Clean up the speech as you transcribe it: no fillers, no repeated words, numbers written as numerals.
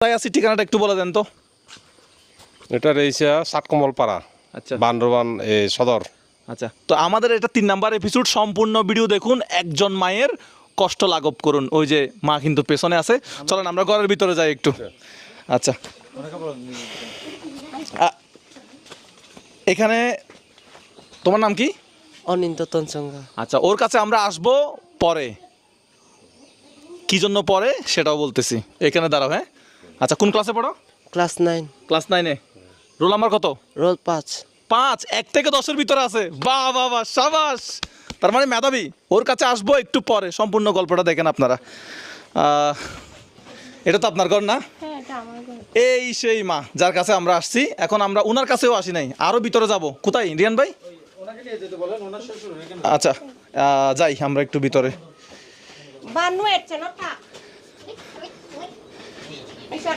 তাই আছি, ঠিকানাটা একটু বলে দেন তো। এটা রয়েছে সাতকমলপাড়া, আচ্ছা বান্দরবান সদর। আচ্ছা, তো আমাদের এটা 3 নাম্বার এপিসোড। সম্পূর্ণ ভিডিও দেখুন, একজন মায়ের কষ্ট লাঘব করুন। ওই যে মা কিন্তু পেছনে আছে, চলেন আমরা ঘরের ভিতরে যাই একটু। আচ্ছা, এখানে তোমার নাম কি? অনিন্দ তনসঙ্গা। আচ্ছা, ওর কাছে আমরা আসবো পরে, কি জন্য পরে সেটাও বলতেছি। এখানে দাঁড়াও। হ্যাঁ আচ্ছা, কোন ক্লাসে পড়ো? ক্লাস 9, ক্লাস 9-এ। রোল নাম্বার কত? রোল 5। 5, 1 থেকে 10-এর ভিতরে আছে। বাহ বাহ বাহ, সাবাস। তার মানে মেধাবী। ওর কাছে আসবো একটু পরে, সম্পূর্ণ গল্পটা দেখেন আপনারা। এটা তো আপনার ঘর না? এই সেই মা যার কাছে আমরা আসছি। এখন আমরা ওনার কাছেও আসি নাই, আরো ভিতরে যাব। কোথায় রিয়ান ভাই? আচ্ছা, যাই আমরা একটু ভিতরে। বানু এসছে না